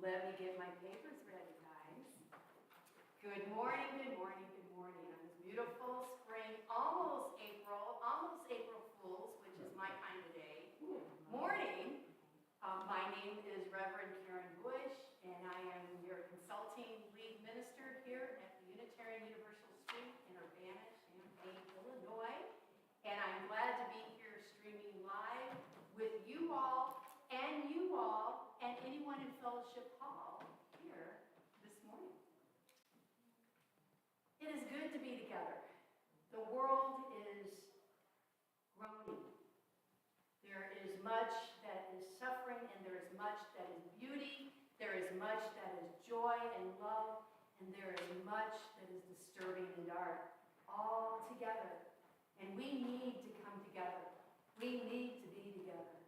Let me get my papers ready, guys. Good morning, good morning, good morning. On this beautiful spring, almost April Fools, which is my time of day, morning. My name is Reverend Karen Bush, and I am your consulting lead minister here at the Unitarian Universal Street in Urbana-Champaign, Illinois. And I'm glad to be here streaming live with you all, and anyone in Fellowship Hall here this morning. It is good to be together. The world is groaning. There is much that is suffering, and there is much that is beauty. There is much that is joy and love, and there is much that is disturbing and dark, all together. And we need to come together. We need to be together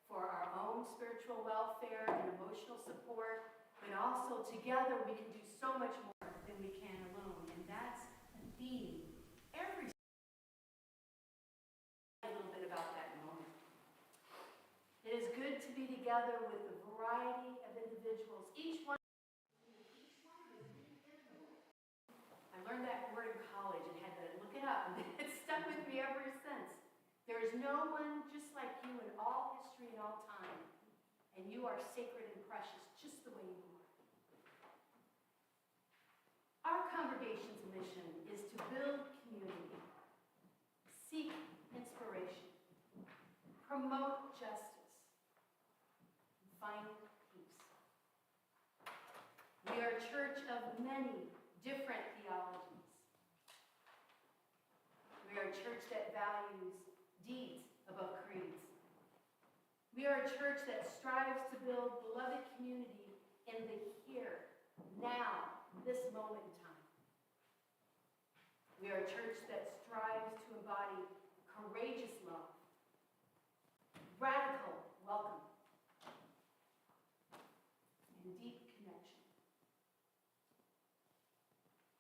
for our own spiritual welfare and emotional support, but also together we can do so much more than we can alone. And that's a theme. A little bit about that moment. It is good to be together with a variety of individuals. Each one is indivisible. I learned that word in college and had to look it up, and it's stuck with me ever since. There is no one just like you in all history and all time, and you are sacred and precious just the way you are. Our congregation's mission is to build community, seek inspiration, promote justice, and find peace. We are a church of many different theologies. We are a church that values deeds above creeds. We are a church that strives to build beloved community in the here, now, this moment in time. We are a church that strives to embody courageous love, radical welcome, and deep connection.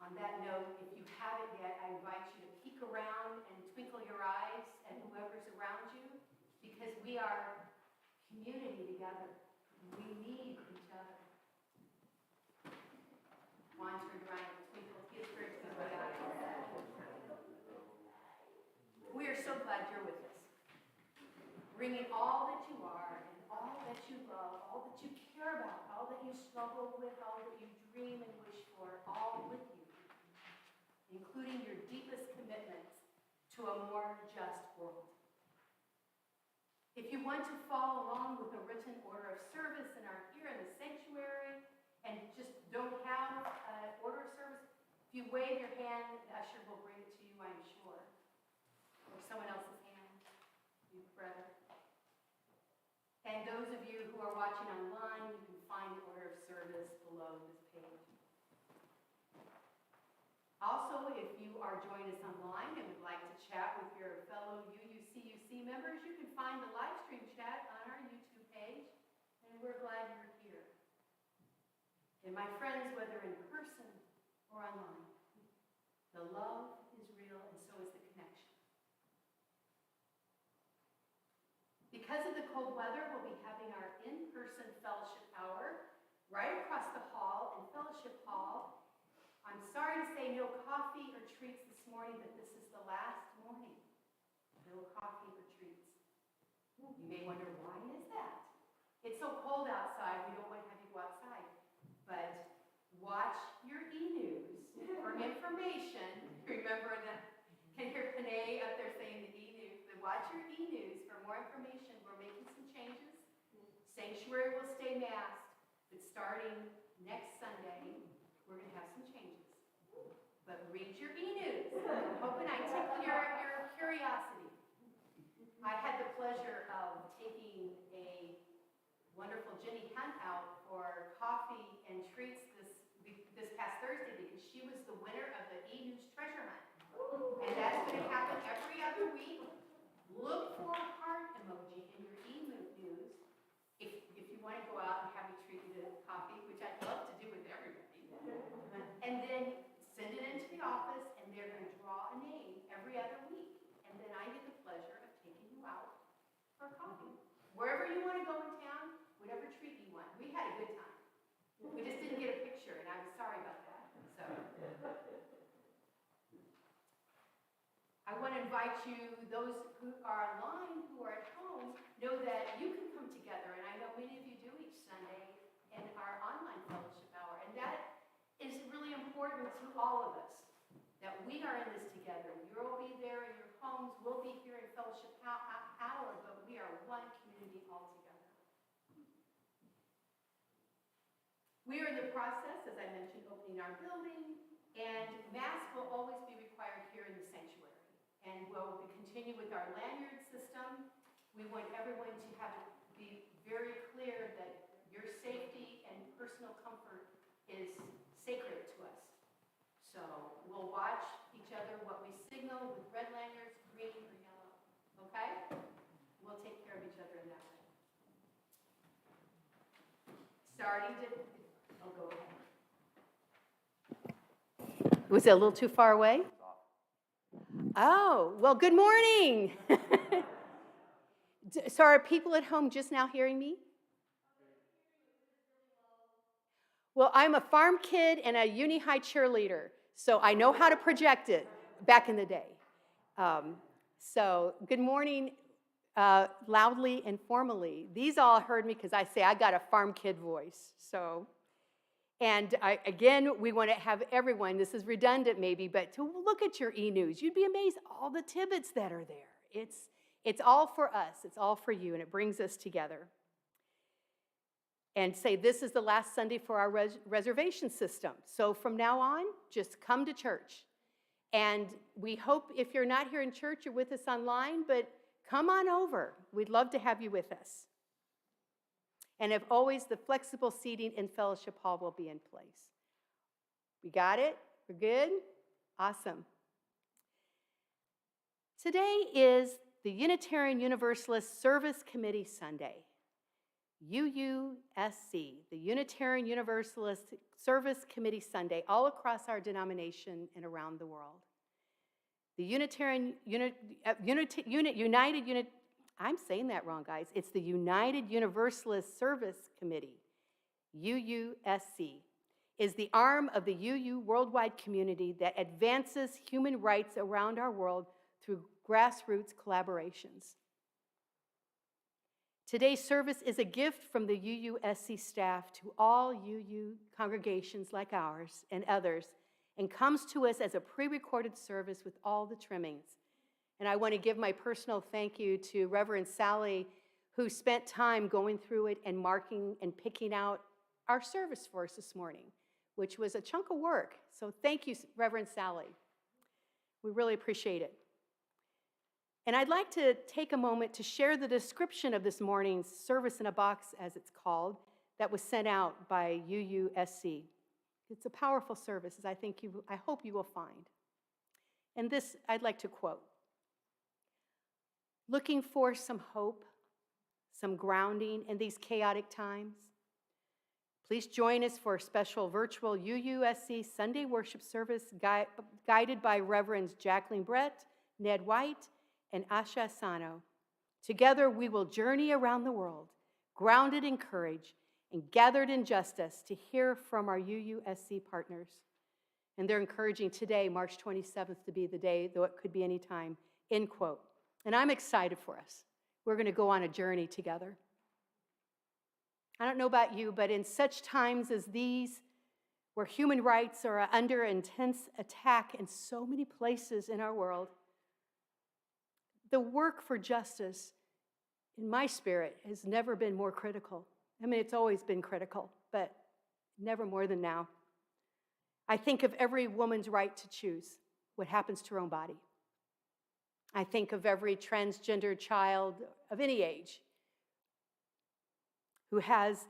On that note, if you haven't yet, I invite you to peek around and twinkle your eyes at whoever's around you, because we are community together. We need each other. Juan turned around and twinkled his very twinkly eyes. We are so glad you're with us, bringing all that you are and all that you love, all that you care about, all that you struggle with, all that you dream and wish for, all with you, including your deepest commitments to a more just world. If you want to follow along with the written order of service and are here in the sanctuary and just don't have an order of service, if you wave your hand, the usher will bring it to you, I'm sure. Or someone else's hand, you brother. And those of you who are watching online, you can find the order of service below this page. Also, if you are joining us online and would like to chat with your fellow UUSC members, you can find the live stream chat on our YouTube page, and we're glad you're here. And my friends, whether in person or online, the love is real, and so is the connection. Because of the cold weather, we'll be having our in-person fellowship hour right across the hall in Fellowship Hall. I'm sorry to say no coffee or treats this morning, but this is the last morning. No coffee or treats. You may wonder, why is that? It's so cold outside, we don't want to have you go outside. But watch your e-news for information. Remember that, can hear Panay up there saying the e-news. But watch your e-news for more information. We're making some changes. Sanctuary will stay masked, but starting next Sunday, we're going to have some changes. But read your e-news. I'm hoping I tickle your curiosity. I had the pleasure of taking a wonderful Jenny Hunt out for coffee and treats this past Thursday, because she was the winner of the e-news treasure hunt. And that's going to happen every other week. Look for a heart emoji in your e-news if you want to go out and have me treat you to coffee, which I'd love to do with everybody. invite you, those who are online, who are at home, know that you can come together, and I know many of you do each Sunday in our online fellowship hour, and that is really important to all of us, that we are in this together. You'll be there in your homes, we'll be here in fellowship hour, but we are one community altogether. We are in the process, as I mentioned, opening our building, and masks will always be required here in the sanctuary. And we'll continue with our lanyard system. We want everyone to be very clear that your safety and personal comfort is sacred to us. So we'll watch each other, what we signal with red lanyards, green or yellow, okay? We'll take care of each other in that way. Go ahead. Was it a little too far away? Oh, well, good morning. So are people at home just now hearing me? Well, I'm a farm kid and a uni-high cheerleader, so I know how to project it back in the day. So good morning, loudly and formally. These all heard me because I say I got a farm kid voice. So, and again, we want to have everyone, this is redundant maybe, but to look at your e-news. You'd be amazed all the tidbits that are there. It's all for us. It's all for you, and it brings us together. And say this is the last Sunday for our reservation system. So from now on, just come to church. And we hope if you're not here in church, you're with us online, but come on over. We'd love to have you with us. And as always, the flexible seating in Fellowship Hall will be in place. We got it? We're good? Awesome. Today is the Unitarian Universalist Service Committee Sunday. UUSC, the Unitarian Universalist Service Committee Sunday, all across our denomination and around the world. The I'm saying that wrong, guys. It's the United Universalist Service Committee, UUSC, is the arm of the UU worldwide community that advances human rights around our world through grassroots collaborations. Today's service is a gift from the UUSC staff to all UU congregations like ours and others, and comes to us as a pre-recorded service with all the trimmings. And I want to give my personal thank you to Reverend Sally, who spent time going through it and marking and picking out our service for us this morning, which was a chunk of work. So thank you, Reverend Sally. We really appreciate it. And I'd like to take a moment to share the description of this morning's service in a box, as it's called, that was sent out by UUSC. It's a powerful service, as I hope you will find. And this I'd like to quote. Looking for some hope, some grounding in these chaotic times? Please join us for a special virtual UUSC Sunday worship service guided by Reverends Jacqueline Brett, Ned White, and Asha Sano. Together we will journey around the world, grounded in courage and gathered in justice to hear from our UUSC partners. And they're encouraging today, March 27th, to be the day, though it could be any time, end quote. And I'm excited for us. We're going to go on a journey together. I don't know about you, but in such times as these, where human rights are under intense attack in so many places in our world, the work for justice, in my spirit, has never been more critical. I mean, it's always been critical, but never more than now. I think of every woman's right to choose what happens to her own body. I think of every transgender child of any age who has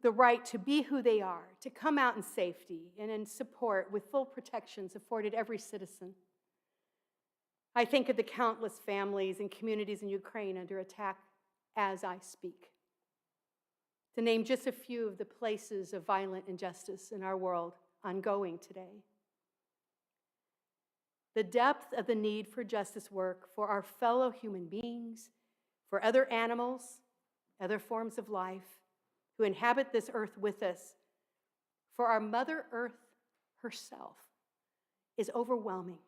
the right to be who they are, to come out in safety and in support with full protections afforded every citizen. I think of the countless families and communities in Ukraine under attack as I speak. To name just a few of the places of violent injustice in our world ongoing today. The depth of the need for justice work for our fellow human beings, for other animals, other forms of life who inhabit this earth with us, for our Mother Earth herself, is overwhelming.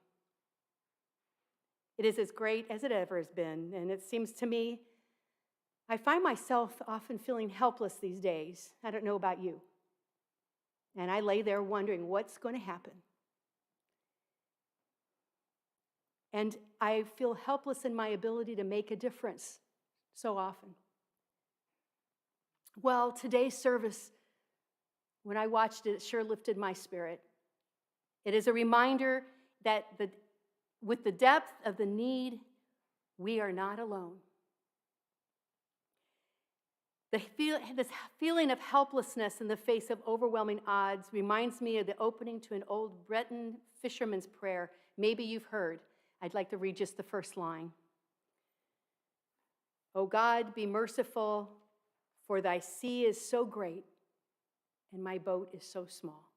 It is as great as it ever has been, and it seems to me, I find myself often feeling helpless these days. I don't know about you. And I lay there wondering what's going to happen. And I feel helpless in my ability to make a difference so often. Well, today's service, when I watched it, it sure lifted my spirit. It is a reminder that with the depth of the need, we are not alone. This feeling of helplessness in the face of overwhelming odds reminds me of the opening to an old Breton fisherman's prayer. Maybe you've heard. I'd like to read just the first line. O God, be merciful, for thy sea is so great, and my boat is so small.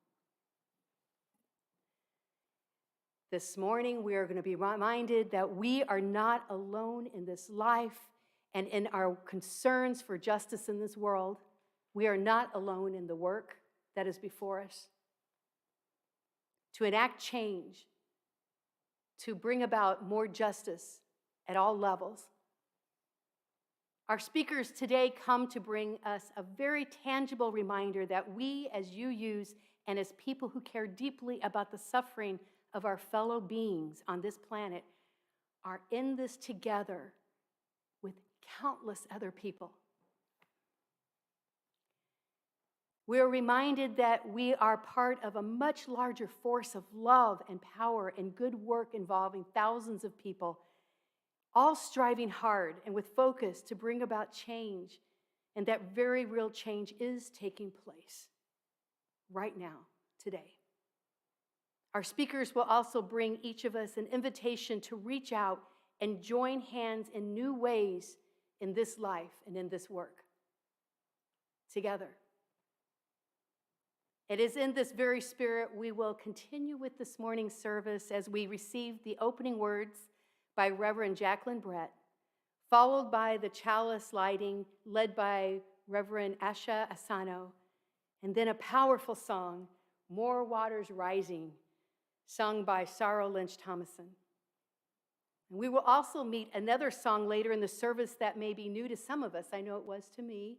This morning, we are going to be reminded that we are not alone in this life and in our concerns for justice in this world. We are not alone in the work that is before us. To enact change, to bring about more justice at all levels. Our speakers today come to bring us a very tangible reminder that we as UUs and as people who care deeply about the suffering of our fellow beings on this planet are in this together with countless other people. We are reminded that we are part of a much larger force of love and power and good work involving thousands of people, all striving hard and with focus to bring about change, and that very real change is taking place right now, today. Our speakers will also bring each of us an invitation to reach out and join hands in new ways in this life and in this work together. It is in this very spirit we will continue with this morning's service as we receive the opening words by Reverend Jacqueline Brett, followed by the chalice lighting led by Reverend Asha Asano, and then a powerful song, More Waters Rising, sung by Sarah Lynch Thomason. And we will also meet another song later in the service that may be new to some of us. I know it was to me.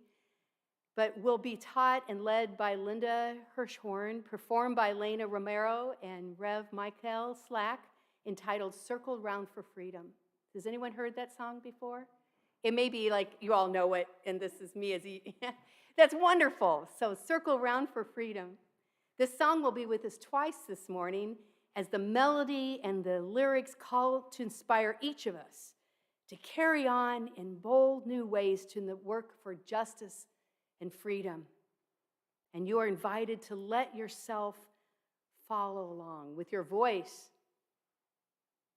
But will be taught and led by Linda Hirschhorn, performed by Lena Romero and Rev Michael Slack, entitled Circle Round for Freedom. Has anyone heard that song before? It may be like you all know it, and this is me as that's wonderful. So Circle Round for Freedom. This song will be with us twice this morning as the melody and the lyrics call to inspire each of us to carry on in bold new ways to the work for justice and freedom. And you are invited to let yourself follow along with your voice,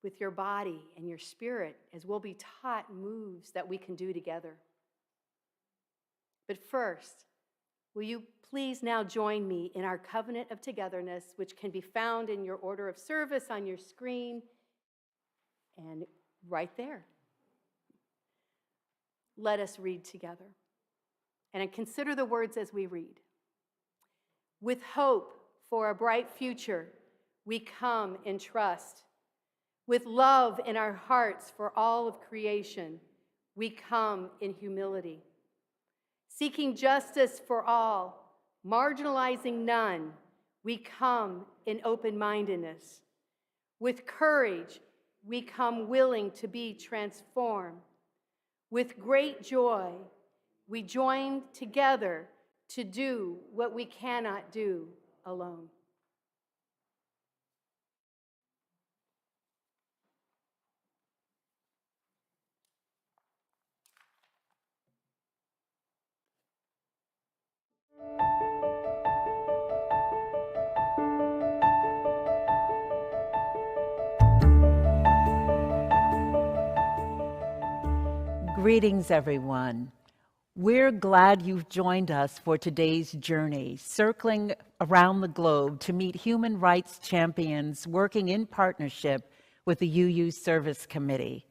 with your body and your spirit, as we'll be taught moves that we can do together. But first, will you please now join me in our covenant of togetherness, which can be found in your order of service on your screen and right there. Let us read together. And consider the words as we read. With hope for a bright future, we come in trust. With love in our hearts for all of creation, we come in humility. Seeking justice for all, marginalizing none, we come in open-mindedness. With courage, we come willing to be transformed. With great joy, we join together to do what we cannot do alone. Greetings, everyone. We're glad you've joined us for today's journey, circling around the globe to meet human rights champions working in partnership with the UU Service Committee.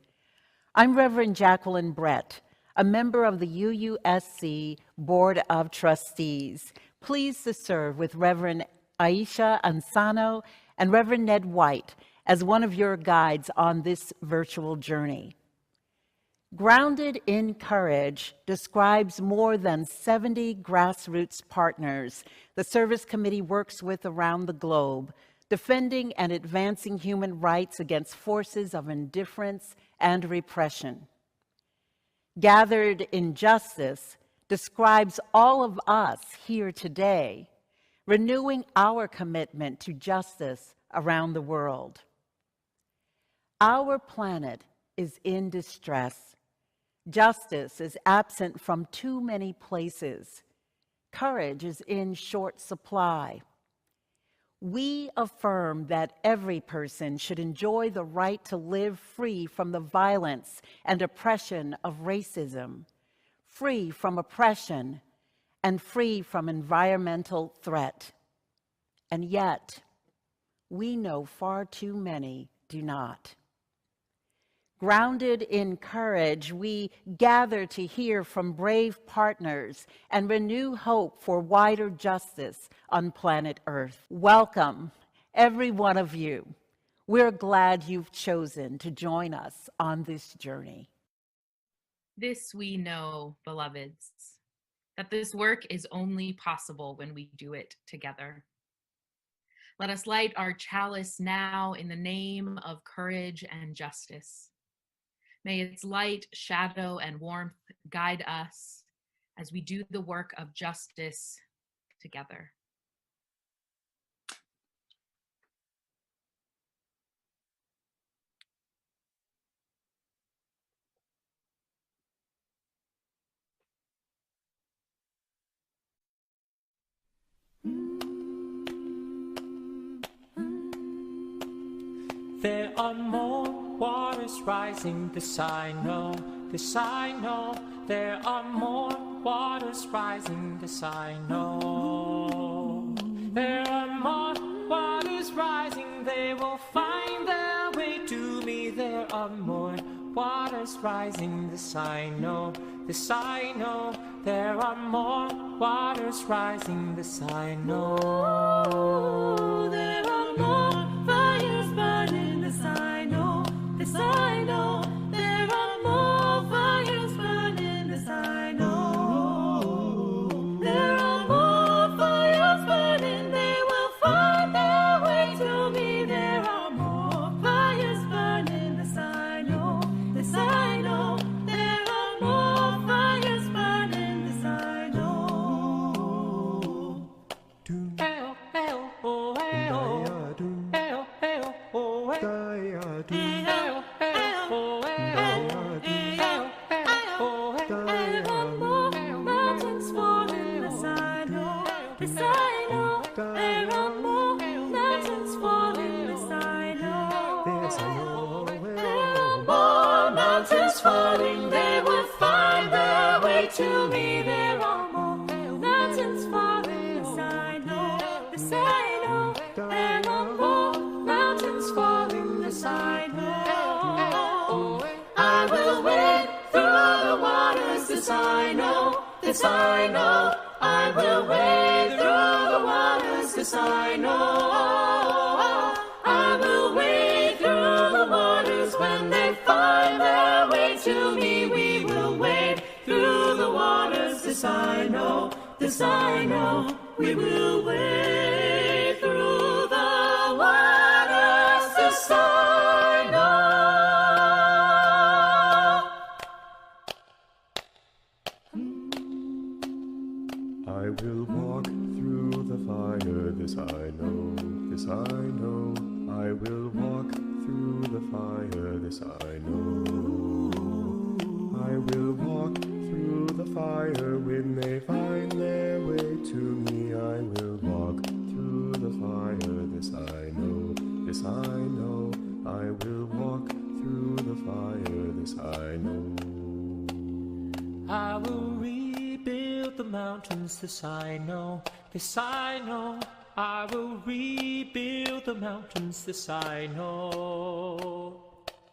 I'm Reverend Jacqueline Brett, a member of the UUSC Board of Trustees, pleased to serve with Reverend Aisha Ansano and Reverend Ned White as one of your guides on this virtual journey. Grounded in Courage describes more than 70 grassroots partners the Service Committee works with around the globe, defending and advancing human rights against forces of indifference and repression. Gathered in Justice describes all of us here today, renewing our commitment to justice around the world. Our planet is in distress. Justice is absent from too many places. Courage is in short supply. We affirm that every person should enjoy the right to live free from the violence and oppression of racism, free from oppression, and free from environmental threat. And yet, we know far too many do not. Grounded in courage, we gather to hear from brave partners and renew hope for wider justice on planet Earth. Welcome, every one of you. We're glad you've chosen to join us on this journey. This we know, beloveds, that this work is only possible when we do it together. Let us light our chalice now in the name of courage and justice. May its light, shadow, and warmth guide us as we do the work of justice together. There are more waters rising, this I know, this I know. There are more waters rising, this I know. There are more waters rising, they will find their way to me. There are more waters rising, this I know, this I know. There are more waters rising, this I know. There are more fires burning, this I know, this I know. There are more fires burning, this I know. There are more fires burning, they will find their way to me. There are more fires burning, this I know, this I know. There are more fires burning, this I know. Mountains falling, this I know, this I know. There are more mountains falling, this I know. There are more mountains falling, they will find their way to me. There are more mountains falling, this I know, this I know. There are more mountains falling, this I know. I will wade through the waters, this I know, this I know. I will wade through the waters, this I know. I will wade through the waters when they find their way to me. We will wade through the waters, this I know, this I know. We will wade through the waters, this I know. I will walk through the fire, this I know, this I know. I will walk through the fire, this I know. I will walk through the fire when they find their way to me. I will walk through the fire, this I know, this I know. I will walk through the fire, this I know. I will rebuild the mountains, this I know, this I know. I will rebuild the mountains, this I know.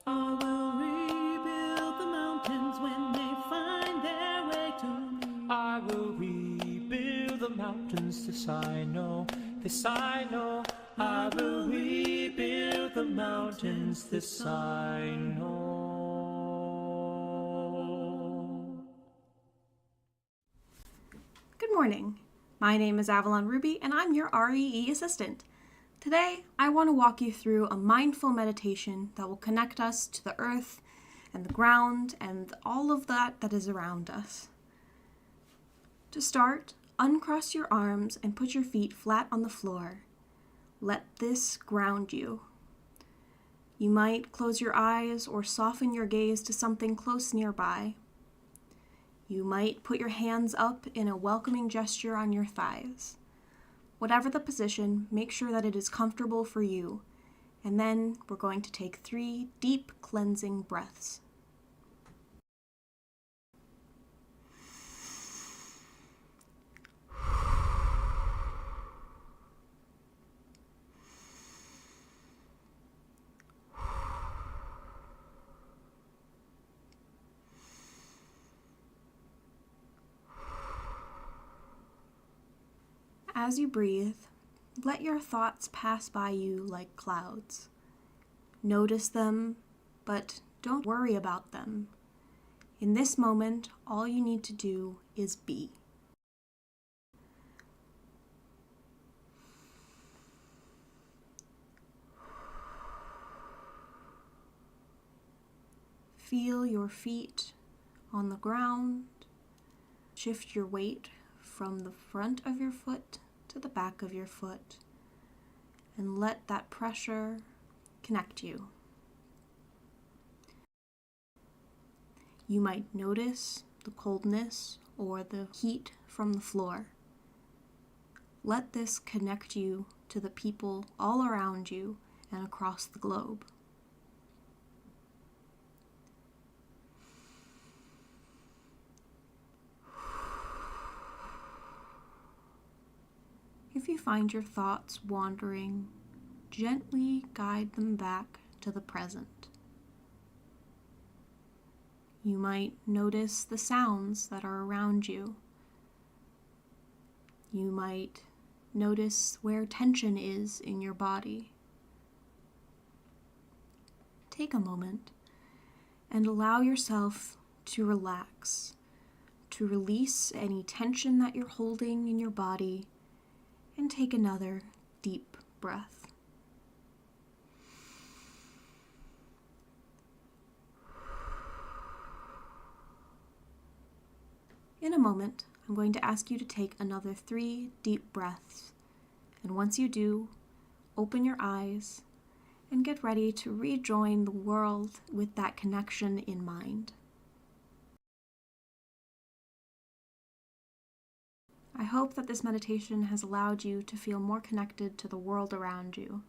I will rebuild the mountains when they find their way to me. I will rebuild the mountains, this I know, this I know. I will rebuild the mountains, this I know. Good morning. My name is Avalon Ruby, and I'm your REE assistant. Today, I want to walk you through a mindful meditation that will connect us to the earth and the ground and all of that is around us. To start, uncross your arms and put your feet flat on the floor. Let this ground you. You might close your eyes or soften your gaze to something close nearby. You might put your hands up in a welcoming gesture on your thighs. Whatever the position, make sure that it is comfortable for you. And then we're going to take 3 deep cleansing breaths. As you breathe, let your thoughts pass by you like clouds. Notice them, but don't worry about them. In this moment, all you need to do is be. Feel your feet on the ground. Shift your weight from the front of your foot to the back of your foot, and let that pressure connect you. You might notice the coldness or the heat from the floor. Let this connect you to the people all around you and across the globe. If you find your thoughts wandering, gently guide them back to the present. You might notice the sounds that are around you. You might notice where tension is in your body. Take a moment and allow yourself to relax, to release any tension that you're holding in your body, and take another deep breath. In a moment, I'm going to ask you to take another 3 deep breaths. And once you do, open your eyes and get ready to rejoin the world with that connection in mind. I hope that this meditation has allowed you to feel more connected to the world around you.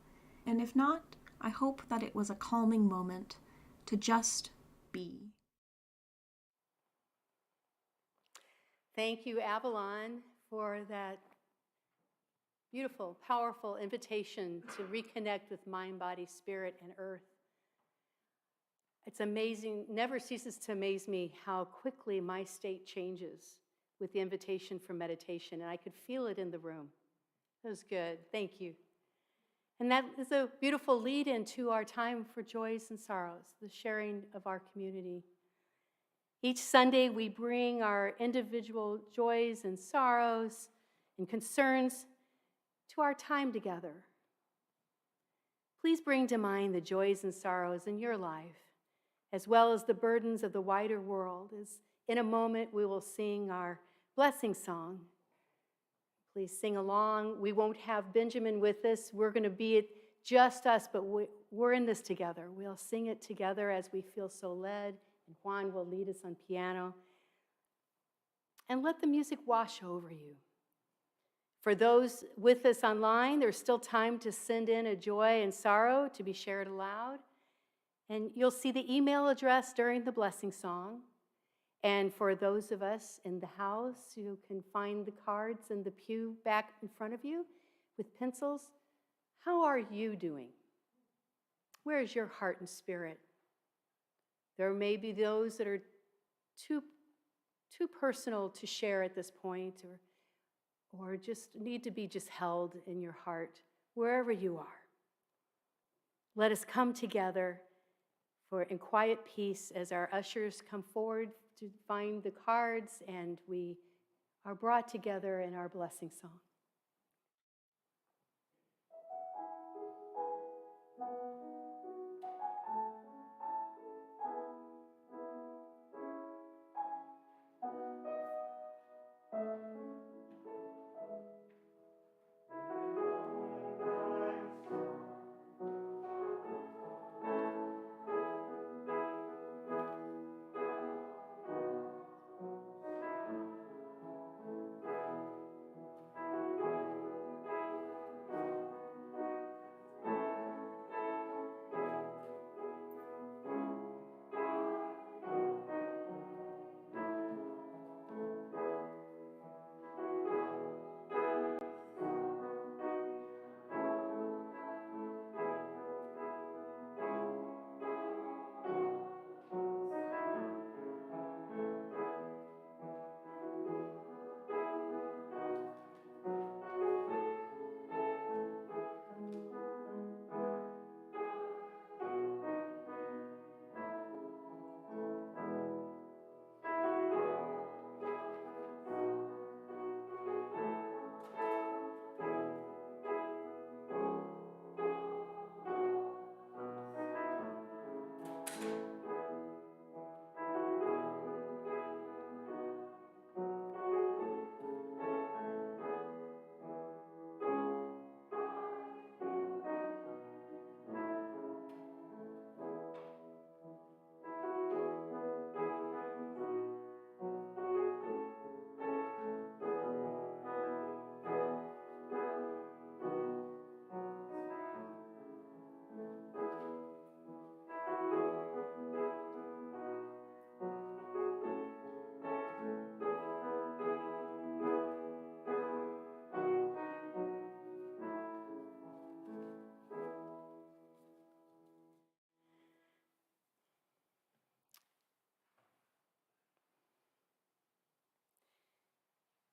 And if not, I hope that it was a calming moment to just be. Thank you, Avalon, for that beautiful, powerful invitation to reconnect with mind, body, spirit, and earth. It's amazing, never ceases to amaze me how quickly my state changes with the invitation for meditation, and I could feel it in the room. That was good. Thank you. And that is a beautiful lead into our time for joys and sorrows, the sharing of our community. Each Sunday, we bring our individual joys and sorrows and concerns to our time together. Please bring to mind the joys and sorrows in your life, as well as the burdens of the wider world. As in a moment, we will sing our blessing song. Please sing along. We won't have Benjamin with us. We're going to be just us, but we're in this together. We'll sing it together as we feel so led, and Juan will lead us on piano. And let the music wash over you. For those with us online, there's still time to send in a joy and sorrow to be shared aloud. And you'll see the email address during the blessing song. And for those of us in the house who can find the cards in the pew back in front of you with pencils, how are you doing? Where is your heart and spirit? There may be those that are too personal to share at this point, or just need to be just held in your heart wherever you are. Let us come together in quiet peace as our ushers come forward to find the cards and we are brought together in our blessing song.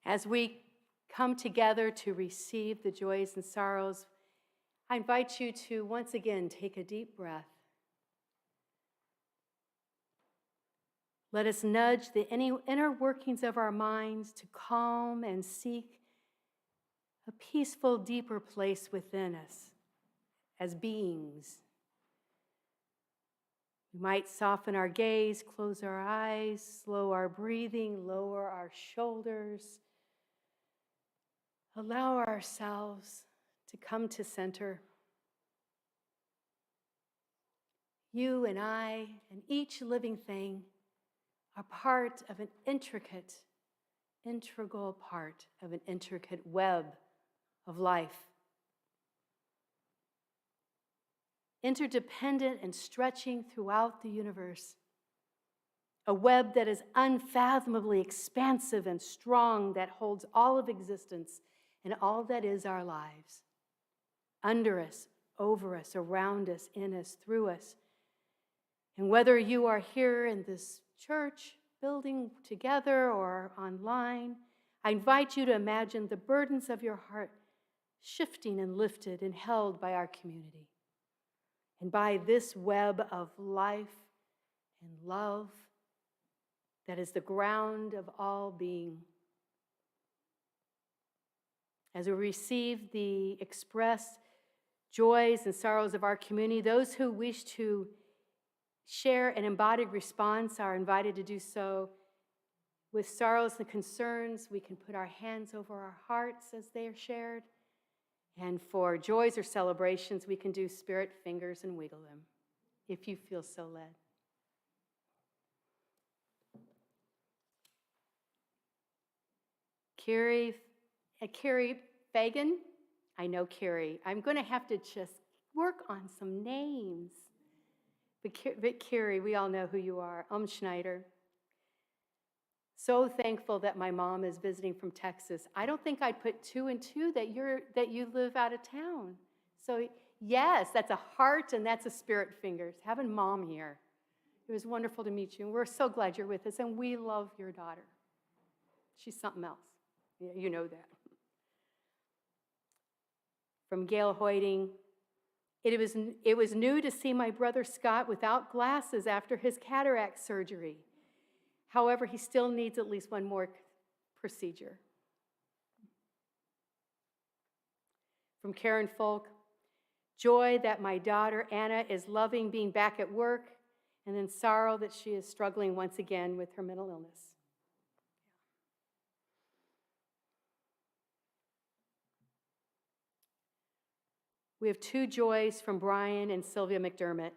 As we come together to receive the joys and sorrows, I invite you to once again take a deep breath. Let us nudge the inner workings of our minds to calm and seek a peaceful, deeper place within us as beings. We might soften our gaze, close our eyes, slow our breathing, lower our shoulders. Allow ourselves to come to center. You and I and each living thing are part of an integral part of an intricate web of life. Interdependent and stretching throughout the universe. A web that is unfathomably expansive and strong that holds all of existence and all that is our lives. Under us, over us, around us, in us, through us. And whether you are here in this church building together or online, I invite you to imagine the burdens of your heart shifting and lifted and held by our community and by this web of life and love that is the ground of all being. As we receive the expressed joys and sorrows of our community, those who wish to share an embodied response are invited to do so. With sorrows and concerns, we can put our hands over our hearts as they are shared. And for joys or celebrations, we can do spirit fingers and wiggle them, if you feel so led. Carrie Fagan, I know Carrie. I'm going to have to just work on some names. But Carrie, we all know who you are. Schneider. So thankful that my mom is visiting from Texas. I don't think I'd put 2 and 2 that you live out of town. So yes, that's a heart and that's a spirit fingers. Having mom here. It was wonderful to meet you. And we're so glad you're with us. And we love your daughter. She's something else. You know that. From Gail Hoyting, it was new to see my brother Scott without glasses after his cataract surgery. However, he still needs at least one more procedure. From Karen Folk, joy that my daughter Anna is loving being back at work, and then sorrow that she is struggling once again with her mental illness. We have two joys from Brian and Sylvia McDermott.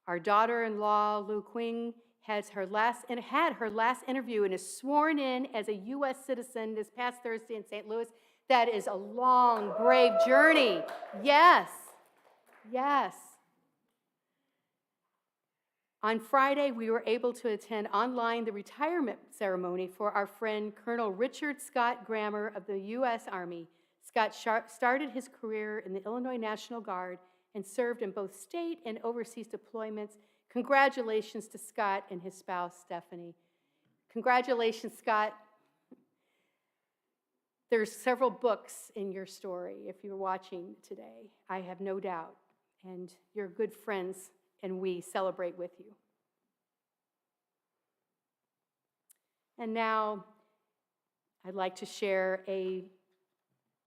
Our daughter-in-law, Lu Qing, had her last interview and is sworn in as a U.S. citizen this past Thursday in St. Louis. That is a long, brave journey. Yes, yes. On Friday, we were able to attend online the retirement ceremony for our friend Colonel Richard Scott Grammer of the U.S. Army. Scott started his career in the Illinois National Guard and served in both state and overseas deployments. Congratulations to Scott and his spouse, Stephanie. Congratulations, Scott. There's several books in your story, if you're watching today, I have no doubt. And you're good friends, and we celebrate with you. And now, I'd like to share a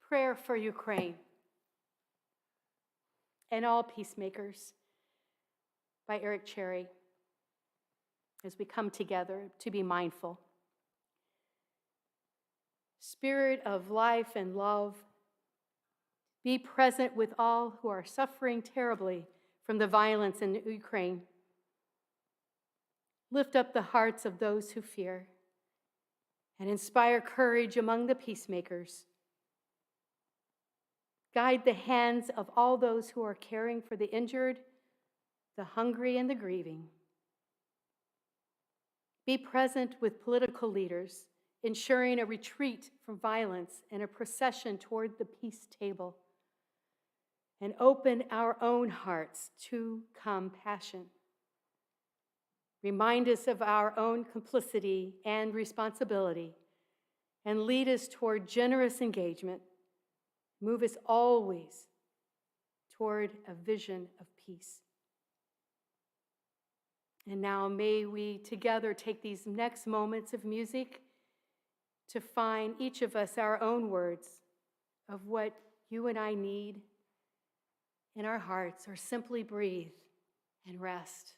prayer for Ukraine and all peacemakers by Eric Cherry as we come together to be mindful. Spirit of life and love, be present with all who are suffering terribly from the violence in Ukraine. Lift up the hearts of those who fear and inspire courage among the peacemakers. Guide the hands of all those who are caring for the injured, the hungry, and the grieving. Be present with political leaders, ensuring a retreat from violence and a procession toward the peace table. And open our own hearts to compassion. Remind us of our own complicity and responsibility, and lead us toward generous engagement. Move us always toward a vision of peace. And now may we together take these next moments of music to find each of us our own words of what you and I need in our hearts, or simply breathe and rest.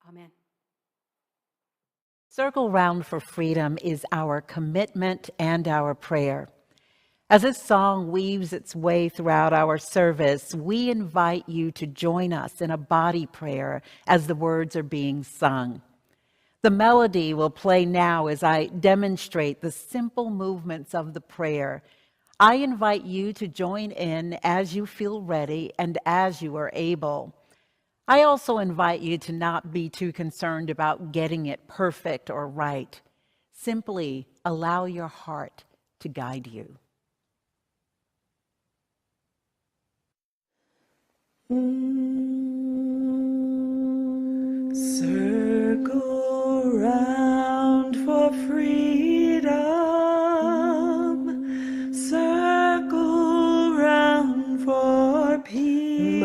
Amen. Circle Round for Freedom is our commitment and our prayer. As this song weaves its way throughout our service, we invite you to join us in a body prayer as the words are being sung. The melody will play now as I demonstrate the simple movements of the prayer. I invite you to join in as you feel ready and as you are able. I also invite you to not be too concerned about getting it perfect or right. Simply allow your heart to guide you. Circle round for freedom. Circle round for peace.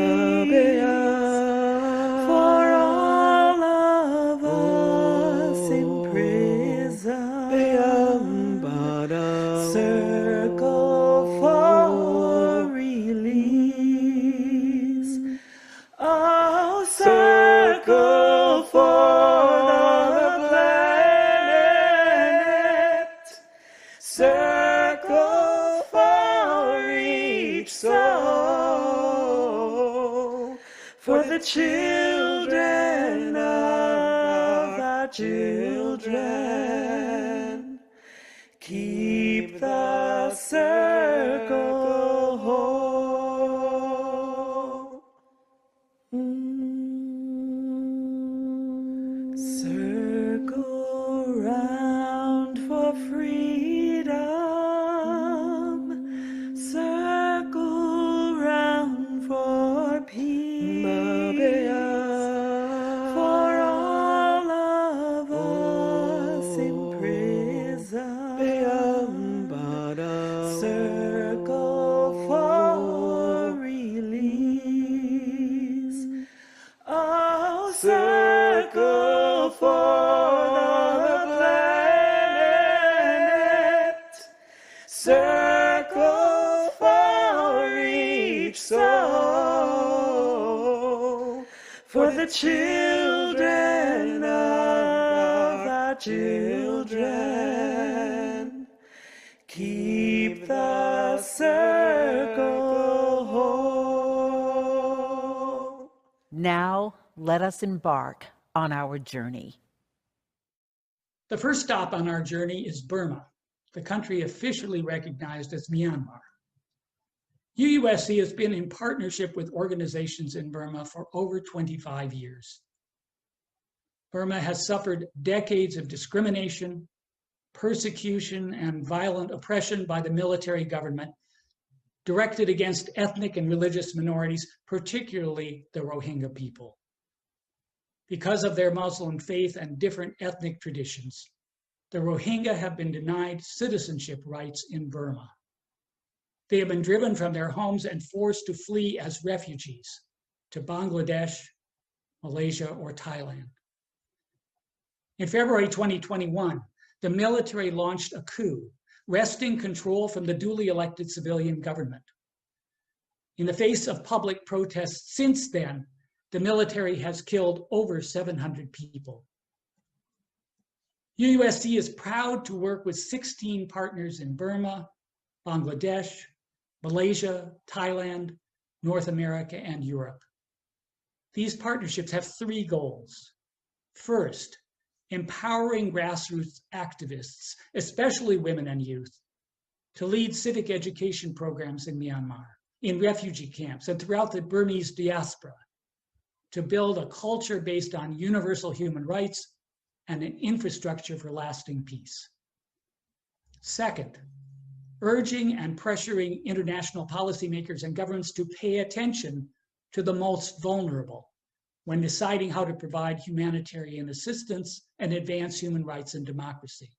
For all of us in prison. Circle for release. Oh, circle for the planet. Circle for each soul. For the children of our children. Keep the circle whole. Circle round for freedom. Circle round for peace. For all of us in prison. Circle circle for the planet, circle for each soul, for the children of our children. Keep the circle whole. Now, let us embark on our journey. The first stop on our journey is Burma, the country officially recognized as Myanmar. UUSC has been in partnership with organizations in Burma for over 25 years. Burma has suffered decades of discrimination, persecution, and violent oppression by the military government directed against ethnic and religious minorities, particularly the Rohingya people. Because of their Muslim faith and different ethnic traditions, the Rohingya have been denied citizenship rights in Burma. They have been driven from their homes and forced to flee as refugees to Bangladesh, Malaysia, or Thailand. In February 2021, the military launched a coup, wresting control from the duly elected civilian government. In the face of public protests since then, the military has killed over 700 people. UUSC is proud to work with 16 partners in Burma, Bangladesh, Malaysia, Thailand, North America, and Europe. These partnerships have three goals. First, empowering grassroots activists, especially women and youth, to lead civic education programs in Myanmar, in refugee camps, and throughout the Burmese diaspora, to build a culture based on universal human rights and an infrastructure for lasting peace. Second, urging and pressuring international policymakers and governments to pay attention to the most vulnerable when deciding how to provide humanitarian assistance and advance human rights and democracy,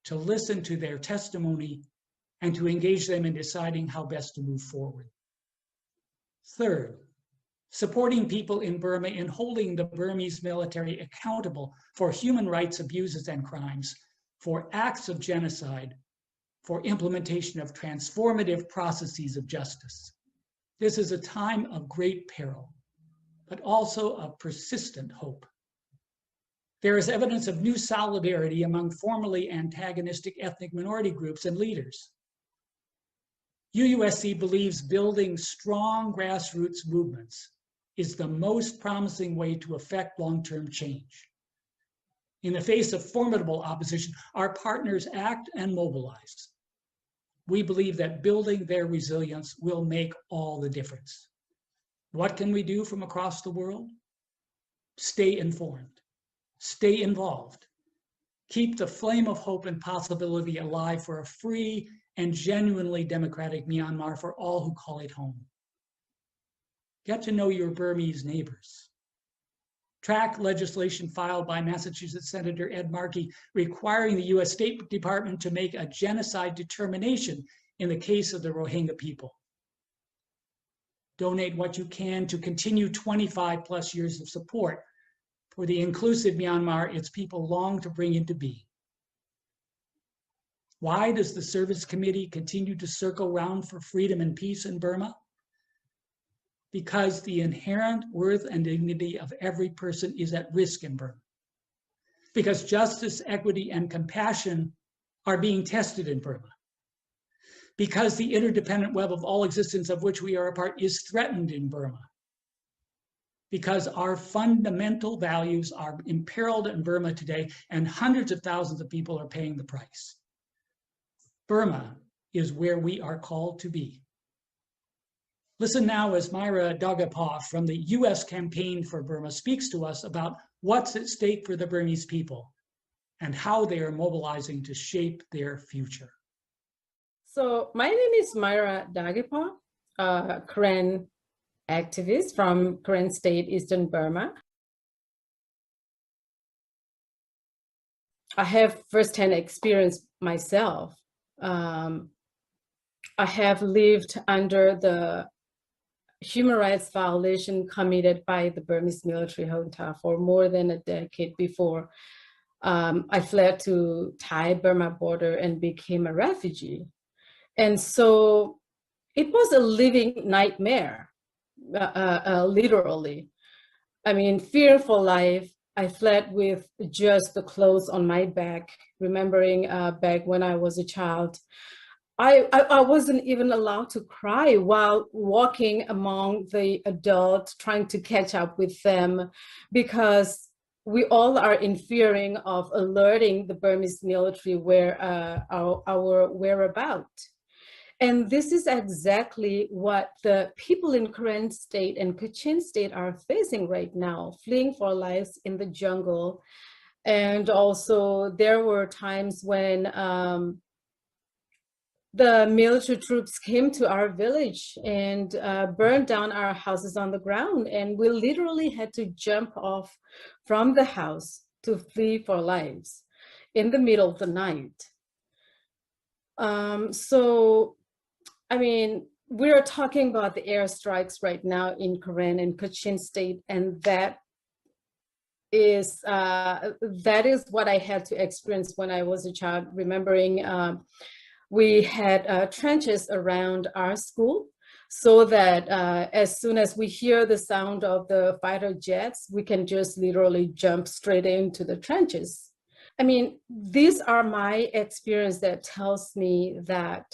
to listen to their testimony and to engage them in deciding how best to move forward. Third, supporting people in Burma in holding the Burmese military accountable for human rights abuses and crimes, for acts of genocide, for implementation of transformative processes of justice. This is a time of great peril, but also of persistent hope. There is evidence of new solidarity among formerly antagonistic ethnic minority groups and leaders. UUSC believes building strong grassroots movements is the most promising way to affect long-term change. In the face of formidable opposition, our partners act and mobilize. We believe that building their resilience will make all the difference. What can we do from across the world? Stay informed, stay involved, keep the flame of hope and possibility alive for a free and genuinely democratic Myanmar for all who call it home. Get to know your Burmese neighbors. Track legislation filed by Massachusetts Senator Ed Markey requiring the US State Department to make a genocide determination in the case of the Rohingya people. Donate what you can to continue 25 plus years of support for the inclusive Myanmar its people long to bring into being. Why does the Service Committee continue to circle round for freedom and peace in Burma? Because the inherent worth and dignity of every person is at risk in Burma. Because justice, equity, and compassion are being tested in Burma. Because the interdependent web of all existence of which we are a part is threatened in Burma. Because our fundamental values are imperiled in Burma today, and hundreds of thousands of people are paying the price. Burma is where we are called to be. Listen now as Myra Dagapov from the US Campaign for Burma speaks to us about what's at stake for the Burmese people and how they are mobilizing to shape their future. So my name is Myra Dagapov, a Karen activist from Karen State, Eastern Burma. I have firsthand experience myself. I have lived under the human rights violation committed by the Burmese military junta for more than a decade before I fled to Thai-Burma border and became a refugee. And so it was a living nightmare, literally. I mean, fear for life. I fled with just the clothes on my back, remembering back when I was a child. I wasn't even allowed to cry while walking among the adults, trying to catch up with them, because we all are in fearing of alerting the Burmese military where our whereabouts. And this is exactly what the people in Karen State and Kachin State are facing right now, fleeing for lives in the jungle. And also there were times when the military troops came to our village and burned down our houses on the ground. And we literally had to jump off from the house to flee for lives in the middle of the night. So, I mean, we're talking about the airstrikes right now in Karen and Kachin State, and that is what I had to experience when I was a child, remembering we had trenches around our school, so that as soon as we hear the sound of the fighter jets, we can just literally jump straight into the trenches. I mean, these are my experience that tells me that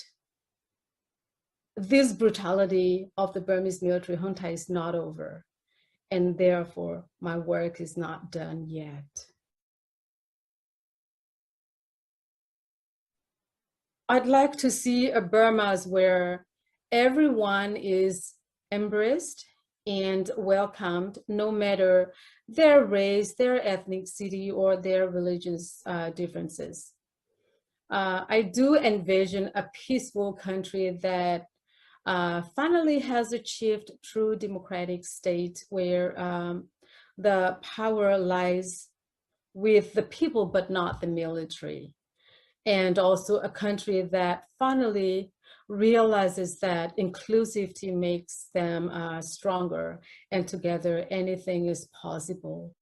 this brutality of the Burmese military junta is not over, and therefore my work is not done yet. I'd like to see a Burma where everyone is embraced and welcomed, no matter their race, their ethnicity, or their religious differences. I do envision a peaceful country that finally has achieved true democratic state where the power lies with the people, but not the military. And also a country that finally realizes that inclusivity makes them stronger, and together anything is possible.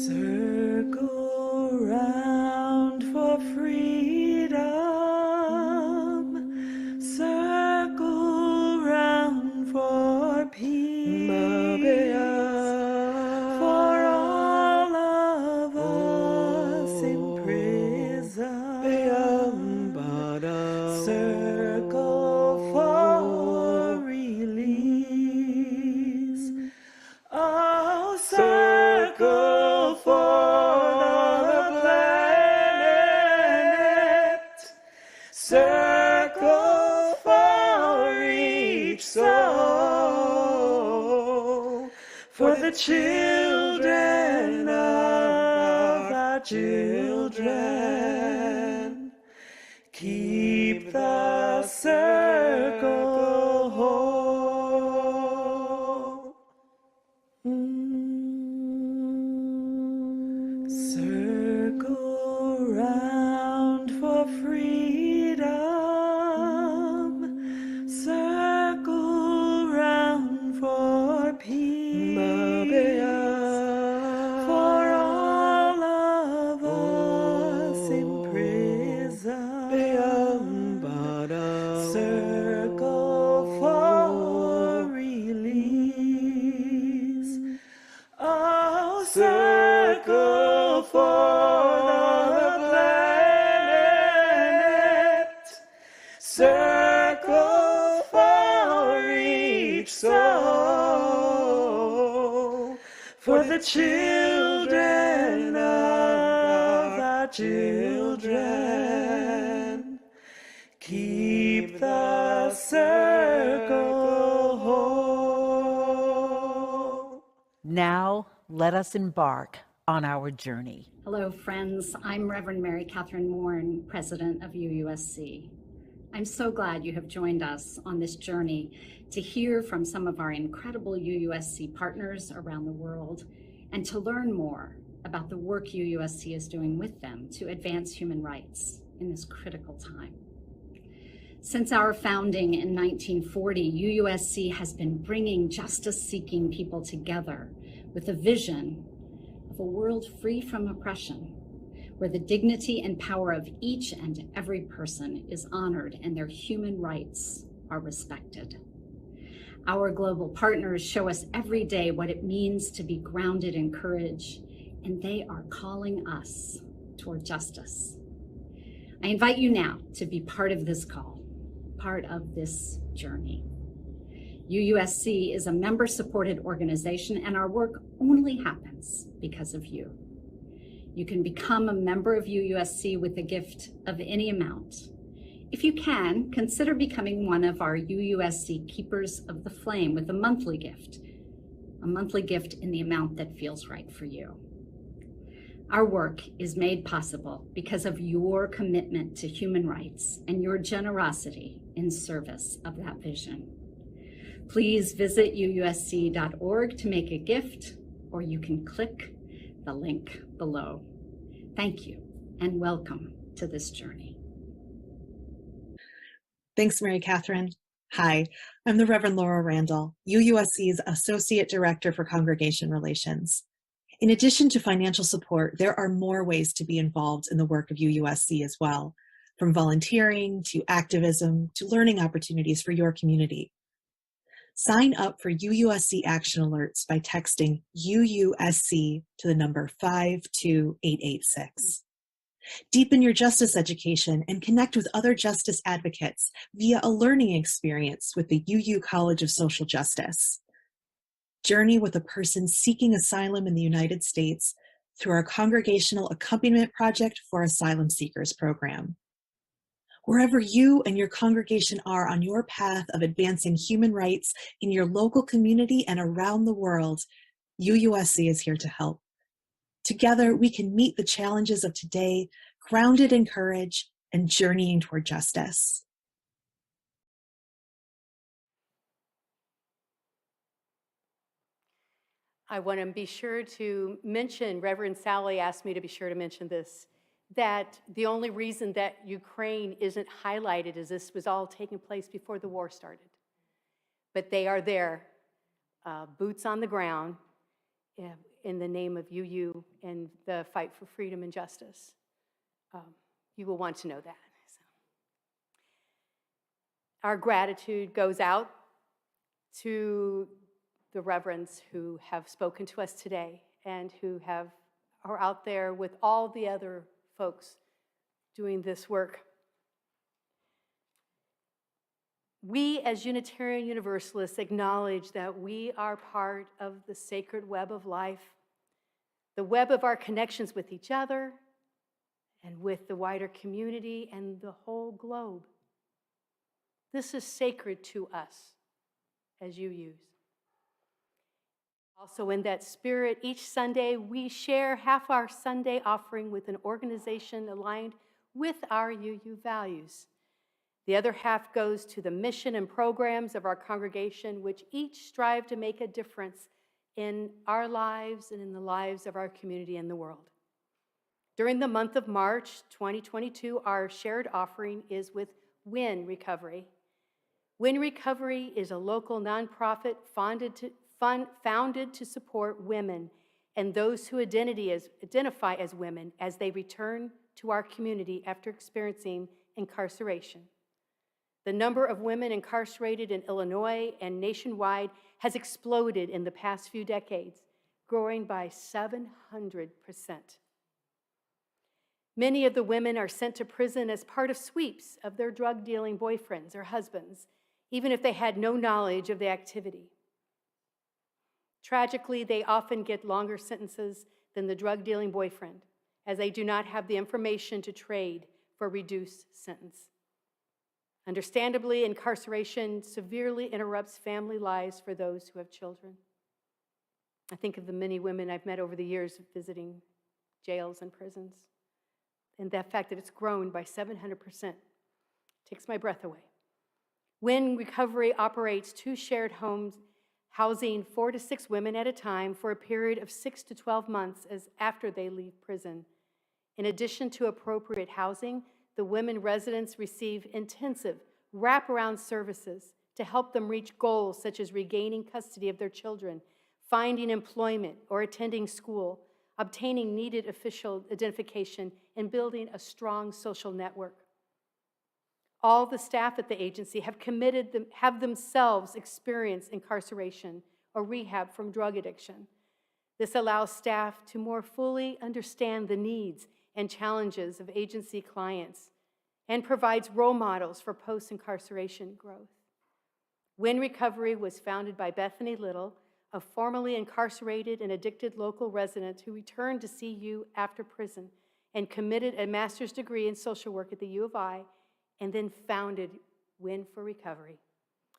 Circle round for freedom, circle round for peace, for all of us in prison, circle for release, oh, circle for the planet, circle for each soul, for the children of our children. Keep the circle whole. Circle round for freedom, circle round for peace, for all of us in prison, circle for release, oh, circle for the planet, circle for each soul, for the children of our children. Keep the circle whole. Now, let us embark on our journey. Hello, friends. I'm Reverend Mary Catherine Warren, President of UUSC. I'm so glad you have joined us on this journey to hear from some of our incredible UUSC partners around the world and to learn more about the work UUSC is doing with them to advance human rights. in this critical time. Since our founding in 1940, UUSC has been bringing justice-seeking people together with a vision of a world free from oppression, where the dignity and power of each and every person is honored and their human rights are respected. Our global partners show us every day what it means to be grounded in courage, and they are calling us toward justice. I invite you now to be part of this call, part of this journey. UUSC is a member-supported organization, and our work only happens because of you. You can become a member of UUSC with a gift of any amount. If you can, consider becoming one of our UUSC Keepers of the Flame with a monthly gift in the amount that feels right for you. Our work is made possible because of your commitment to human rights and your generosity in service of that vision. Please visit uusc.org to make a gift, or you can click the link below. Thank you and welcome to this journey. Thanks, Mary Catherine. Hi, I'm the Reverend Laura Randall, UUSC's Associate Director for Congregation Relations. In addition to financial support, there are more ways to be involved in the work of UUSC as well, from volunteering to activism to learning opportunities for your community. Sign up for UUSC Action Alerts by texting UUSC to the number 52886. Deepen your justice education and connect with other justice advocates via a learning experience with the UU College of Social Justice. Journey with a person seeking asylum in the United States through our Congregational Accompaniment Project for Asylum Seekers program. Wherever you and your congregation are on your path of advancing human rights in your local community and around the world, UUSC is here to help. Together, we can meet the challenges of today, grounded in courage and journeying toward justice. I want to be sure to mention, Reverend Sally asked me to be sure to mention this, that the only reason that Ukraine isn't highlighted is this was all taking place before the war started. But they are there, boots on the ground, in the name of UU and the fight for freedom and justice. You will want to know that. So. Our gratitude goes out to the reverends who have spoken to us today and who are out there with all the other folks doing this work. We as Unitarian Universalists acknowledge that we are part of the sacred web of life, the web of our connections with each other and with the wider community and the whole globe. This is sacred to us as UUs. Also in that spirit, each Sunday we share half our Sunday offering with an organization aligned with our UU values. The other half goes to the mission and programs of our congregation, which each strive to make a difference in our lives and in the lives of our community and the world. During the month of March 2022, our shared offering is with WIN Recovery. WIN Recovery is a local nonprofit founded to support women and those who identify as women as they return to our community after experiencing incarceration. The number of women incarcerated in Illinois and nationwide has exploded in the past few decades, growing by 700%. Many of the women are sent to prison as part of sweeps of their drug-dealing boyfriends or husbands, even if they had no knowledge of the activity. Tragically, they often get longer sentences than the drug-dealing boyfriend, as they do not have the information to trade for a reduced sentence. Understandably, incarceration severely interrupts family lives for those who have children. I think of the many women I've met over the years visiting jails and prisons, and the fact that it's grown by 700% takes my breath away. WIN Recovery operates 2 shared homes, housing 4 to 6 women at a time for a period of 6 to 12 months after they leave prison. In addition to appropriate housing, the women residents receive intensive wraparound services to help them reach goals such as regaining custody of their children, finding employment or attending school, obtaining needed official identification, and building a strong social network. All the staff at the agency have themselves experienced incarceration or rehab from drug addiction. This allows staff to more fully understand the needs and challenges of agency clients and provides role models for post-incarceration growth. Win Recovery was founded by Bethany Little, a formerly incarcerated and addicted local resident who returned to CU after prison and committed a master's degree in social work at the U of I, and then founded Win for Recovery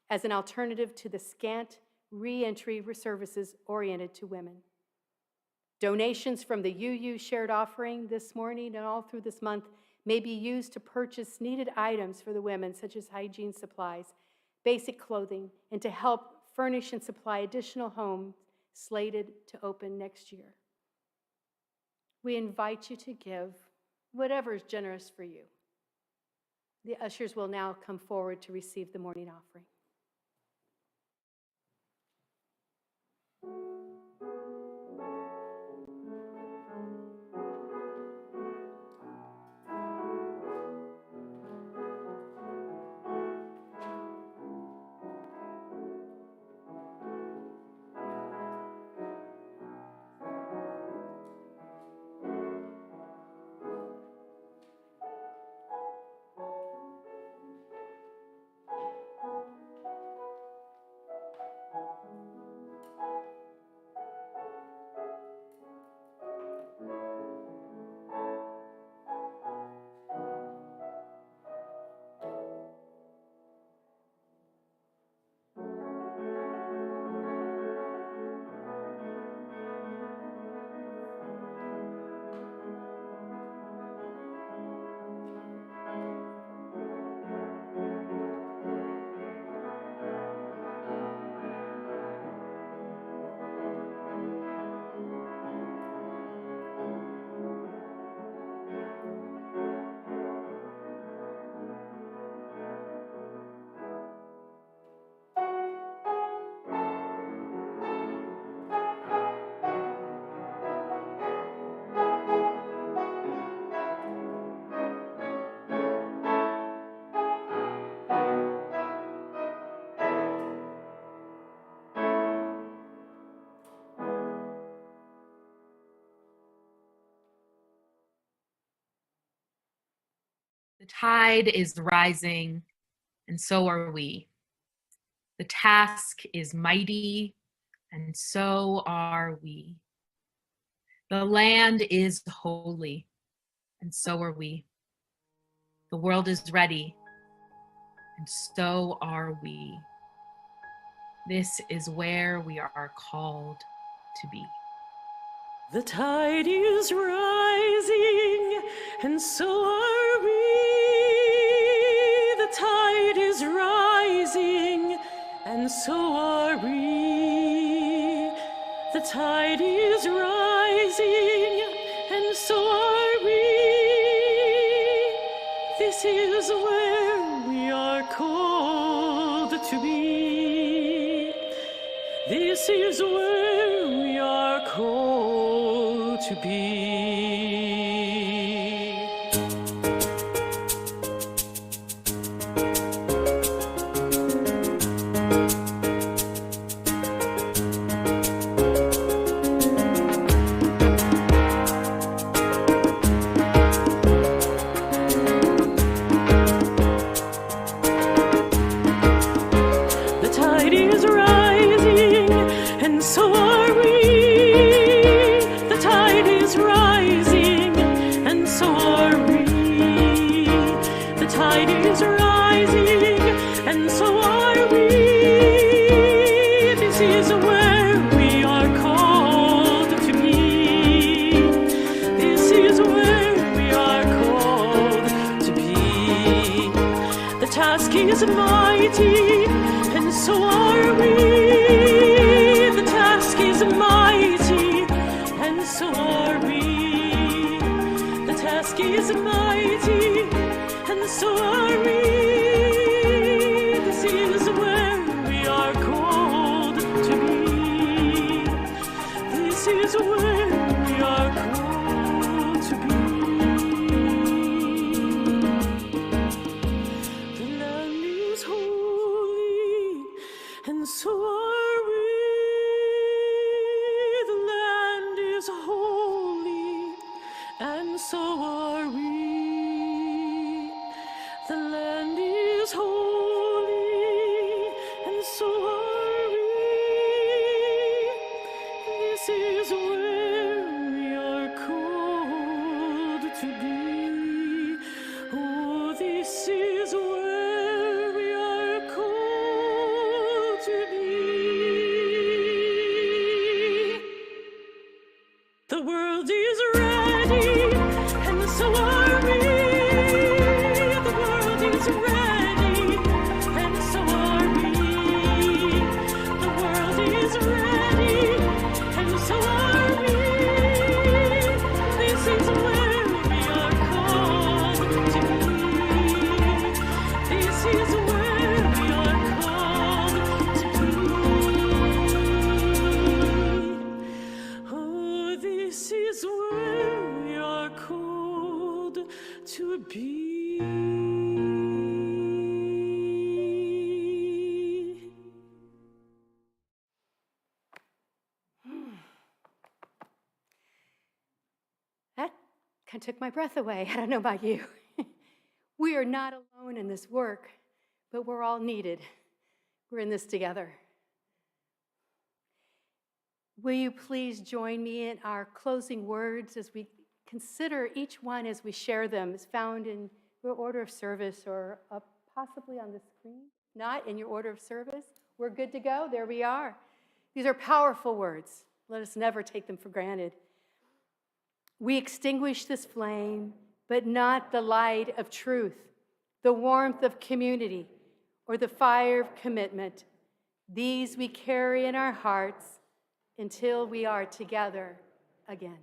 as an alternative to the scant re-entry services oriented to women. Donations from the UU shared offering this morning and all through this month may be used to purchase needed items for the women, such as hygiene supplies, basic clothing, and to help furnish and supply additional homes slated to open next year. We invite you to give whatever is generous for you. The ushers will now come forward to receive the morning offering. The tide is rising, and so are we. The task is mighty, and so are we. The land is holy, and so are we. The world is ready, and so are we. This is where we are called to be. The tide is rising, and so are we. The tide is rising, and so are we. The tide is rising, and so are we. This is where we are called to be. This is where we are called to be. The tide is rising, and so are we. The tide is rising, and so are we. The tide is rising, and so are we. and so are we. This is where we are called to be. This is where we are called to be. The land is holy, and so are we. The land is holy, and so are we. The land is holy, and so are we. This is where we are called to be. Oh, this is where we are called to be. The world is ready, and so are we. The world is ready, and so are we. The world is ready, and so are we. This is where we are called to be. This is where we are called to be. Oh, this is where we are called to be. That kind of took my breath away. I don't know about you. We are not alone in this work, but we're all needed. We're in this together. Will you please join me in our closing words as we consider each one as we share them? It's found in your order of service or possibly on the screen. Not in your order of service. We're good to go. There we are. These are powerful words. Let us never take them for granted. We extinguish this flame, but not the light of truth, the warmth of community, or the fire of commitment. These we carry in our hearts until we are together again.